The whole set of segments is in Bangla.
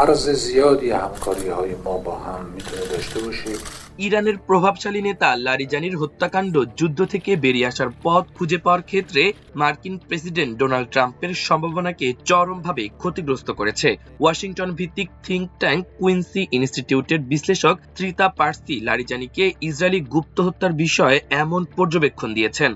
عرض زیادی همکاری‌های ما با هم میتونه داشته باشه। ইরানের প্রভাবশালী নেতা লারিজানির হত্যাকাণ্ড যুদ্ধ থেকে বেরিয়ে আসার পথ খুঁজে পাওয়ার ক্ষেত্রে মার্কিন প্রেসিডেন্ট ডোনাল্ড ট্রাম্পের সম্ভাবনাকে চরমভাবে ক্ষতিগ্রস্ত করেছে। ওয়াশিংটন ভিত্তিক থিঙ্ক ট্যাঙ্ক কুইন্সি ইনস্টিটিউটের বিশ্লেষক ত্রিতা পার্সি লারিজানিকে ইসরায়েলি গুপ্ত হত্যার বিষয়ে এমন পর্যবেক্ষণ দিয়েছেন।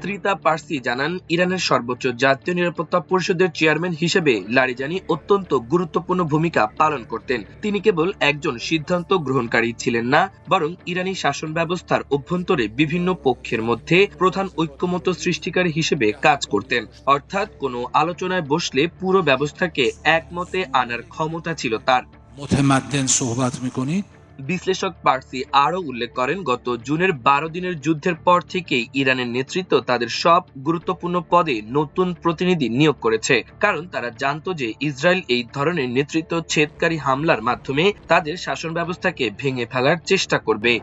ত্রিতা পার্সি জানান, ইরানের সর্বোচ্চ জাতীয় নিরাপত্তা পরিষদের চেয়ারম্যান হিসেবে লারিজানি অত্যন্ত গুরুত্বপূর্ণ ভূমিকা পালন করতেন। তিনি কেবল একজন সিদ্ধান্ত গ্রহণকারী ছিলেন না, বরং ইরানি শাসন ব্যবস্থার অভ্যন্তরে বিভিন্ন পক্ষের মধ্যে প্রধান ঐক্যমত্য সৃষ্টিকারী হিসেবে কাজ করতেন। অর্থাৎ কোনো আলোচনায় বসলে পুরো ব্যবস্থাকে একমতে আনার ক্ষমতা ছিল তার। متمدن صحبت میکنید বিশ্লেষক পার্সি আরও উল্লেখ করেন, গত জুনের 12 দিনের যুদ্ধের পর থেকেই ইরানের নেতৃত্ব তাদের সব গুরুত্বপূর্ণ পদে নতুন প্রতিনিধি নিয়োগ করেছে, কারণ তারা জানত যে ইসরায়েল এই ধরনের নেতৃত্ব ছেদকারী হামলার মাধ্যমে তাদের শাসন ব্যবস্থাকে ভেঙে ফেলার চেষ্টা করবে।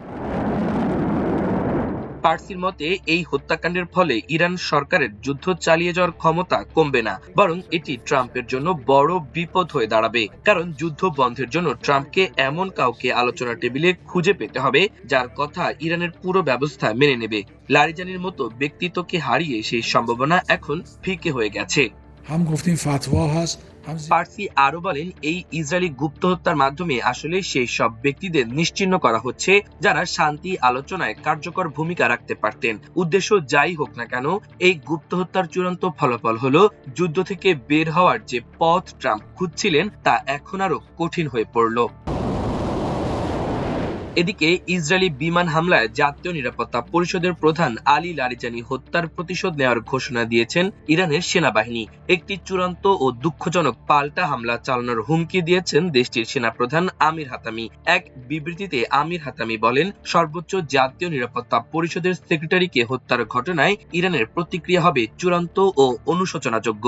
পার্সির মতে এই হত্যাকাণ্ডের ফলে ইরান সরকারের যুদ্ধ চালিয়ে যাওয়ার ক্ষমতা কমবে না, বরং এটি ট্রাম্পের জন্য বড় বিপদ হয়ে দাঁড়াবে। কারণ যুদ্ধ বন্ধের জন্য ট্রাম্পকে এমন কাউকে আলোচনা টেবিলে খুঁজে পেতে হবে যার কথা ইরানের পুরো ব্যবস্থা মেনে নেবে। লারিজানির মতো ব্যক্তিত্বকে হারিয়ে সেই সম্ভাবনা এখন ফিকে হয়ে গেছে। هم گفتیم فتوا هست هم পার্সি আরো বলেন, এই ইসরায়েলি গুপ্ত হত্যার মাধ্যমে আসলে সেই সব ব্যক্তিদের নিশ্চিহ্ন করা হচ্ছে যারা শান্তি আলোচনায় কার্যকর ভূমিকা রাখতে পারতেন। উদ্দেশ্য যাই হোক না কেন, এই গুপ্ত হত্যার চূড়ান্ত ফলাফল হলো যুদ্ধ থেকে বের হওয়ার যে পথ ট্রাম্প খুঁজছিলেন তা এখন আরো কঠিন হয়ে পড়ল। এদিকে ইসরায়েলি বিমান হামলায় জাতীয় নিরাপত্তা পরিষদের প্রধান আলী লারিজানি হত্যার প্রতিশোধ নেওয়ার ঘোষণা দিয়েছেন ইরানের সেনাবাহিনী। একটি চূড়ান্ত ও দুঃখজনক পাল্টা হামলা চালানোর হুমকি দিয়েছেন দেশটির সেনাপ্রধান আমির হাতামি। এক বিবৃতিতে আমির হাতামি বলেন, সর্বোচ্চ জাতীয় নিরাপত্তা পরিষদের সেক্রেটারিকে হত্যার ঘটনায় ইরানের প্রতিক্রিয়া হবে চূড়ান্ত ও অনুশোচনাযোগ্য।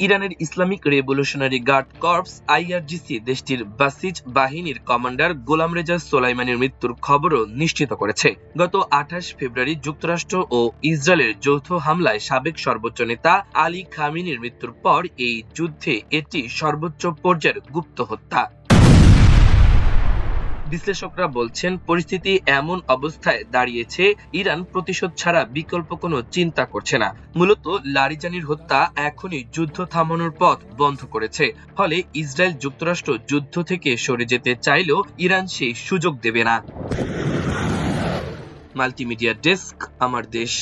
ইরানের Islamic Revolutionary Guard Corps IRGC দেশটির বাসিজ বাহিনীর কমান্ডার গোলাম রেজা সোলাইমানির মৃত্যুর খবরও নিশ্চিত করেছে। গত 28 ফেব্রুয়ারি যুক্তরাষ্ট্র ও ইসরায়েলের যৌথ হামলায় সাবেক সর্বোচ্চ নেতা আলী খামিনির মৃত্যুর পর এই যুদ্ধে এটি সর্বোচ্চ পর্যায়ের গুপ্ত হত্যা। বিশ্লেষকরা বলছেন, পরিস্থিতি এমন অবস্থায় দাঁড়িয়েছে ইরান প্রতিশোধ ছাড়া বিকল্প কোনো চিন্তা করছে না। মূলত লারিজানির হত্যা এখনই যুদ্ধ থামানোর পথ বন্ধ করেছে। ফলে ইসরায়েল যুক্তরাষ্ট্র যুদ্ধ থেকে সরে যেতে চাইলেও ইরান সেই সুযোগ দেবে না। মাল্টিমিডিয়া ডেস্ক, আমার দেশ।